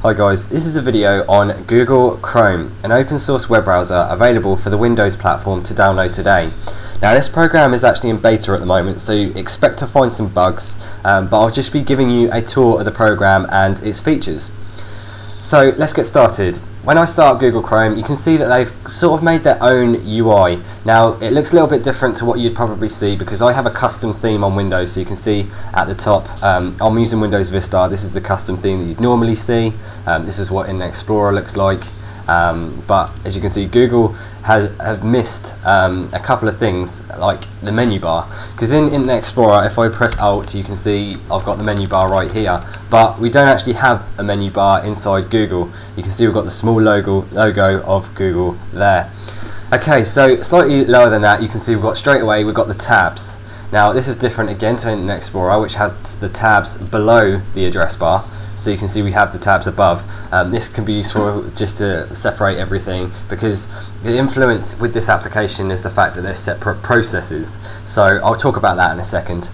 Hi guys, this is a video on Google Chrome, an open source web browser available for the Windows platform to download today. Now this program is actually in beta at the moment, so expect to find some bugs, but I'll just be giving you a tour of the program and its features. So let's get started. When I start Google Chrome, you can see that they've sort of made their own UI. Now it looks a little bit different to what you'd probably see because I have a custom theme on Windows, so you can see at the top I'm using Windows Vista. This is the custom theme that you'd normally see. This is what Internet Explorer looks like, but as you can see, Google have missed a couple of things like the menu bar, because in Internet Explorer if I press Alt you can see I've got the menu bar right here, but we don't actually have a menu bar inside Google. You can see we've got the small logo of Google there. Okay, so slightly lower than that you can see we've got the tabs. Now this is different again to Internet Explorer, which has the tabs below the address bar. So you can see we have the tabs above. This can be useful just to separate everything, because the influence with this application is the fact that they're separate processes. So I'll talk about that in a second.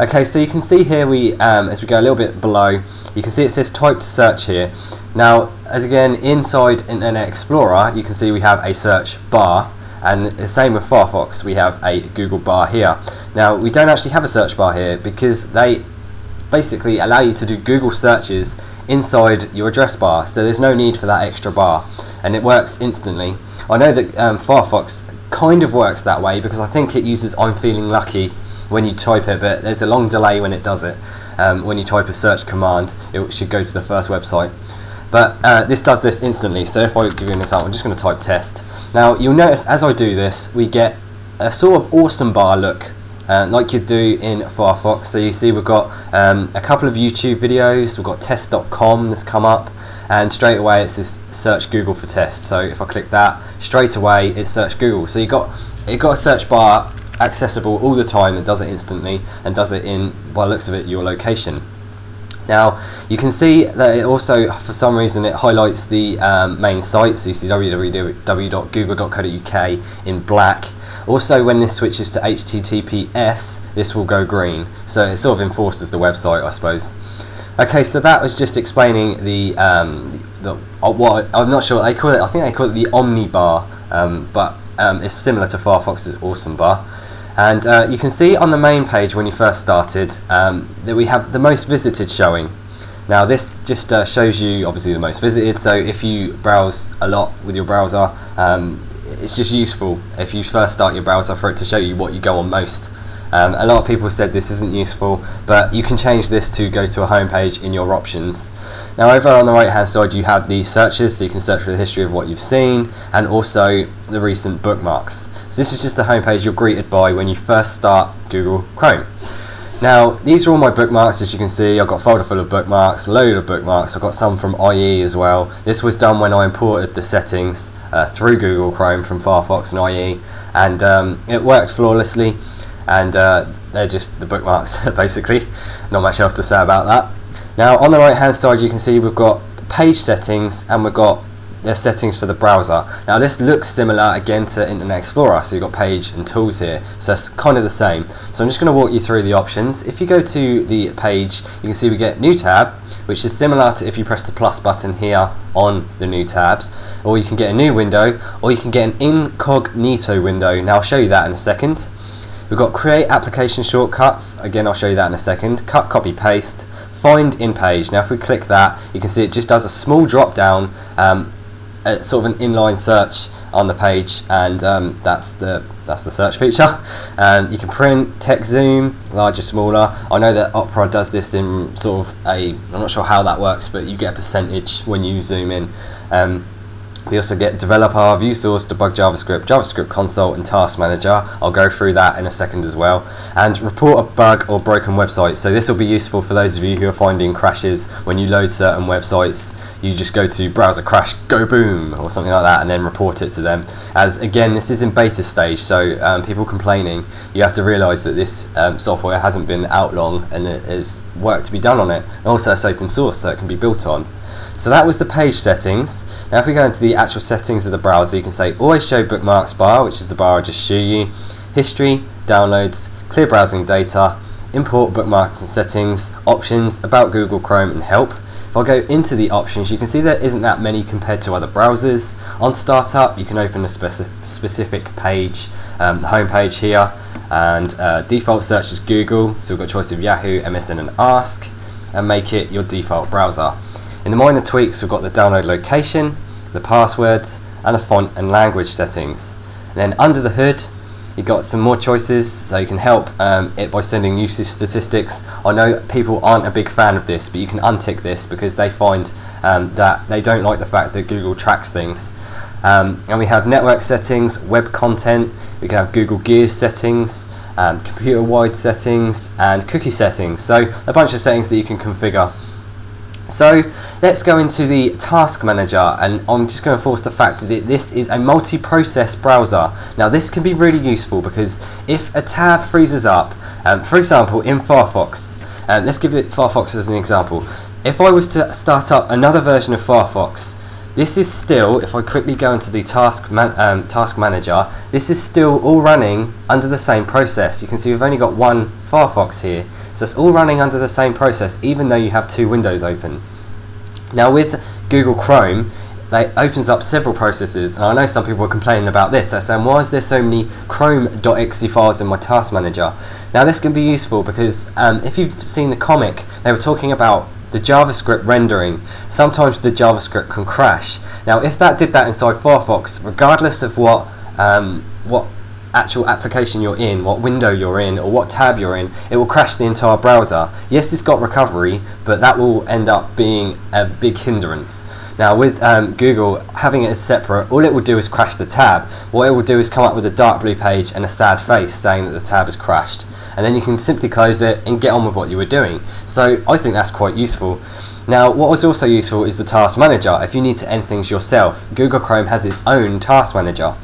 Okay, so you can see here as we go a little bit below, you can see it says type to search here. Now, as again, inside Internet Explorer, you can see we have a search bar, and the same with Firefox, we have a Google bar here. Now, we don't actually have a search bar here because they basically allow you to do Google searches inside your address bar, so there's no need for that extra bar, and it works instantly. I know that Firefox kind of works that way because I think it uses I'm feeling lucky when you type it, but there's a long delay when it does it. When you type a search command, it should go to the first website, but this does this instantly. So if I give you an example, I'm just going to type test. Now you'll notice as I do this we get a sort of awesome bar look, like you do in Firefox. So you see we've got a couple of YouTube videos, we've got test.com that's come up, and straight away it says search Google for test. So if I click that, straight away it's search Google. So you've got a search bar accessible all the time that does it instantly, and does it in, by the looks of it, your location. Now you can see that it also, for some reason, it highlights the main site, so you see www.google.co.uk in black. Also, when this switches to HTTPS, this will go green, so it sort of enforces the website, I suppose. Okay, so that was just explaining what I'm not sure what they call it. I think they call it the Omni bar, but it's similar to Firefox's Awesome bar. And you can see on the main page when you first started that we have the most visited showing. Now this just shows you obviously the most visited, so if you browse a lot with your browser, it's just useful if you first start your browser for it to show you what you go on most. A lot of people said this isn't useful, but you can change this to go to a home page in your options. Now over on the right hand side you have the searches, so you can search for the history of what you've seen, and also the recent bookmarks. So this is just the home page you're greeted by when you first start Google Chrome. Now these are all my bookmarks. As you can see, I've got a folder full of bookmarks, a load of bookmarks. I've got some from IE as well. This was done when I imported the settings through Google Chrome from Firefox and IE, and it worked flawlessly. And they're just the bookmarks basically, not much else to say about that. Now on the right hand side you can see we've got page settings, and we've got the settings for the browser. Now this looks similar again to Internet Explorer, so you've got page and tools here, so it's kind of the same. So I'm just going to walk you through the options. If you go to the page, you can see we get new tab, which is similar to if you press the plus button here on the new tabs, or you can get a new window, or you can get an incognito window. Now I'll show you that in a second. We've got create application shortcuts, again I'll show you that in a second, cut, copy, paste, find in page. Now if we click that, you can see it just does a small drop down, sort of an inline search on the page, and that's the search feature. You can print, text zoom, larger, smaller. I know that Opera does this in sort of I'm not sure how that works, but you get a percentage when you zoom in. We also get developer, view source, debug JavaScript, JavaScript console, and task manager. I'll go through that in a second as well. And report a bug or broken website. So this will be useful for those of you who are finding crashes when you load certain websites. You just go to browser crash, go boom, or something like that, and then report it to them. As again, this is in beta stage, so people complaining, you have to realise that this software hasn't been out long, and there's work to be done on it. And also it's open source, so it can be built on. So that was the page settings. Now if we go into the actual settings of the browser, you can say always show bookmarks bar, which is the bar I just showed you, history, downloads, clear browsing data, import bookmarks and settings, options, about Google Chrome, and help. If I go into the options, you can see there isn't that many compared to other browsers. On startup, you can open a specific page, the home page here, and default search is Google, so we've got a choice of Yahoo, MSN and Ask, and make it your default browser. In the minor tweaks, we've got the download location, the passwords, and the font and language settings. And then under the hood, you've got some more choices, so you can help it by sending usage statistics. I know people aren't a big fan of this, but you can untick this because they find that they don't like the fact that Google tracks things. And we have network settings, web content, we can have Google Gears settings, computer-wide settings, and cookie settings. So a bunch of settings that you can configure. So let's go into the task manager, and I'm just going to force the fact that this is a multi-process browser. Now this can be really useful because if a tab freezes up, for example in Firefox, let's give it Firefox as an example. If I was to start up another version of Firefox, this is still, if I quickly go into the task manager, this is still all running under the same process. You can see we've only got one Firefox here, so it's all running under the same process even though you have two windows open. Now with Google Chrome, it opens up several processes, and I know some people are complaining about this. They're saying, why is there so many chrome.exe files in my task manager? Now this can be useful because if you've seen the comic, they were talking about the JavaScript rendering. Sometimes the JavaScript can crash. Now if that did that inside Firefox, regardless of what actual application you're in, what window you're in, or what tab you're in, it will crash the entire browser. Yes, it's got recovery, but that will end up being a big hindrance. Now with Google having it as separate, all it will do is crash the tab. What it will do is come up with a dark blue page and a sad face saying that the tab has crashed, and then you can simply close it and get on with what you were doing. So I think that's quite useful. Now what was also useful is the task manager. If you need to end things yourself, Google Chrome has its own task manager.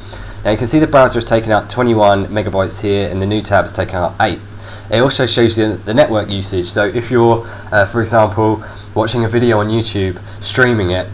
Now you can see the browser has taken up 21 megabytes here, and the new tab has taken up 8. It also shows you the network usage. So if you're, for example, watching a video on YouTube, streaming it,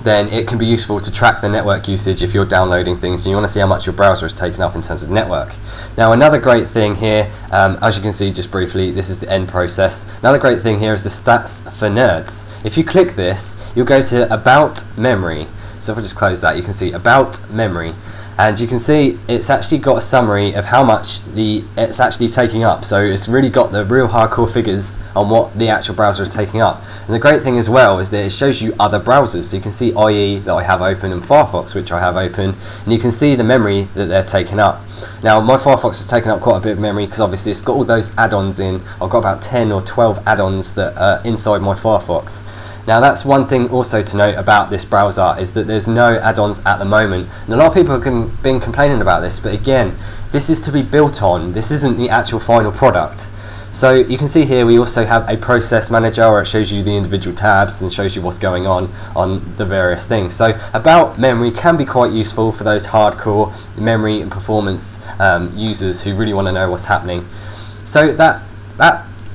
then it can be useful to track the network usage if you're downloading things and you want to see how much your browser has taken up in terms of network. Now another great thing here, as you can see just briefly, this is the end process. Another great thing here is the stats for nerds. If you click this, you'll go to About Memory. So if I just close that, you can see About Memory. And you can see it's actually got a summary of how much it's actually taking up. So it's really got the real hardcore figures on what the actual browser is taking up. And the great thing as well is that it shows you other browsers. So you can see IE that I have open and Firefox, which I have open, and you can see the memory that they're taking up. Now my Firefox has taken up quite a bit of memory because obviously it's got all those add-ons in. I've got about 10 or 12 add-ons that are inside my Firefox. Now that's one thing also to note about this browser, is that there's no add-ons at the moment, and a lot of people have been complaining about this, but again, this is to be built on. This isn't the actual final product. So you can see here we also have a process manager where it shows you the individual tabs and shows you what's going on the various things. So About Memory can be quite useful for those hardcore memory and performance users who really want to know what's happening. So that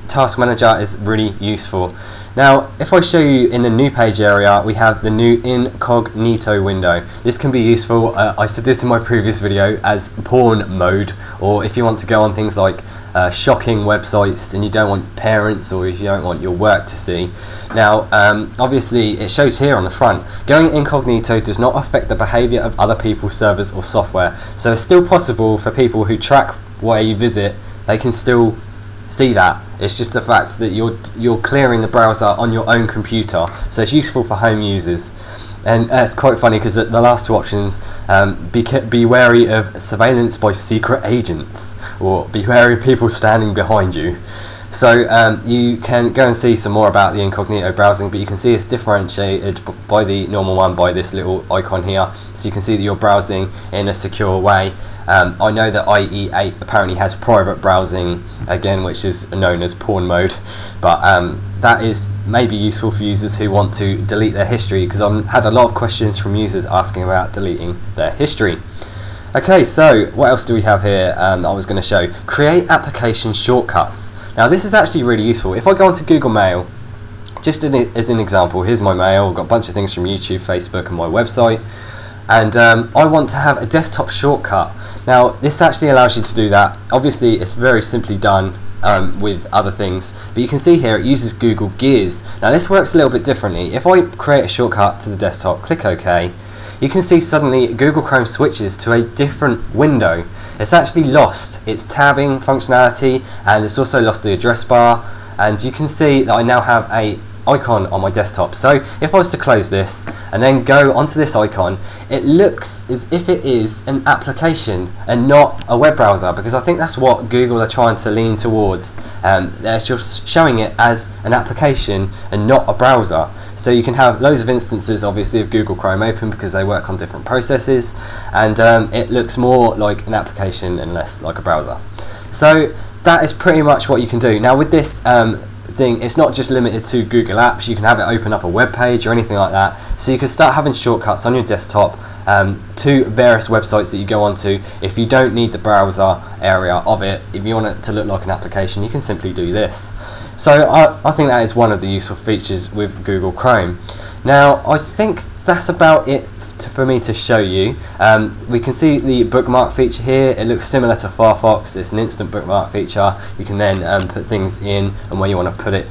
task manager is really useful. Now if I show you in the new page area, we have the new incognito window. This can be useful, I said this in my previous video, as porn mode, or if you want to go on things like shocking websites and you don't want parents or if you don't want your work to see. Now obviously it shows here on the front, going incognito does not affect the behavior of other people's servers or software. So it's still possible for people who track where you visit, they can still see that. It's just the fact that you're clearing the browser on your own computer, so it's useful for home users. And it's quite funny because the last two options, be wary of surveillance by secret agents, or be wary of people standing behind you. So you can go and see some more about the incognito browsing, but you can see it's differentiated by the normal one by this little icon here, so you can see that you're browsing in a secure way. I know that IE8 apparently has private browsing again, which is known as porn mode, but that is maybe useful for users who want to delete their history, because I've had a lot of questions from users asking about deleting their history. Okay, so what else do we have here that I was going to show? Create application shortcuts. Now this is actually really useful. If I go onto Google Mail, just as an example, here's my mail. I've got a bunch of things from YouTube, Facebook and my website, and I want to have a desktop shortcut. Now this actually allows you to do that. Obviously it's very simply done. with other things, but you can see here it uses Google Gears. Now this works a little bit differently. If I create a shortcut to the desktop, click OK, you can see suddenly Google Chrome switches to a different window. It's actually lost its tabbing functionality, and it's also lost the address bar, and you can see that I now have a icon on my desktop. So if I was to close this and then go onto this icon, it looks as if it is an application and not a web browser, because I think that's what Google are trying to lean towards. They're just showing it as an application and not a browser. So you can have loads of instances obviously of Google Chrome open because they work on different processes, and it looks more like an application and less like a browser. So that is pretty much what you can do. Now with this thing, it's not just limited to Google Apps. You can have it open up a web page or anything like that, so you can start having shortcuts on your desktop to various websites that you go onto. If you don't need the browser area of it, if you want it to look like an application, you can simply do this. So I think that is one of the useful features with Google Chrome. Now I think that's about it for me to show you. We can see the bookmark feature here. It looks similar to Firefox. It's an instant bookmark feature. You can then put things in and where you want to put it.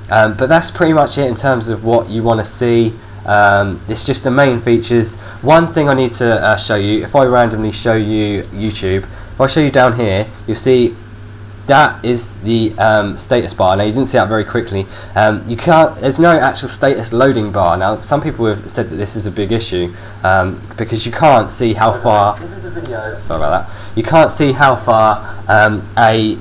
But that's pretty much it in terms of what you want to see. It's just the main features. One thing I need to show you, if I randomly show you YouTube, if I show you down here, you'll see that is the status bar. Now you didn't see that very quickly. You can't. There's no actual status loading bar. Now some people have said that this is a big issue because you can't see how far. This is a video. Sorry about that. You can't see how far a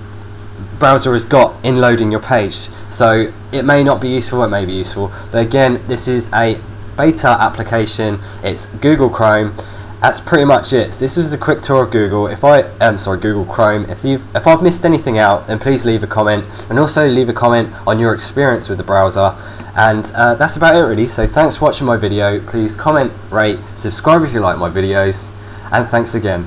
browser has got in loading your page. So it may not be useful. It may be useful. But again, this is a beta application. It's Google Chrome. That's pretty much it. So this was a quick tour of Google. Google Chrome. If I've missed anything out, then please leave a comment, and also leave a comment on your experience with the browser. And that's about it really. So thanks for watching my video. Please comment, rate, subscribe if you like my videos, and thanks again.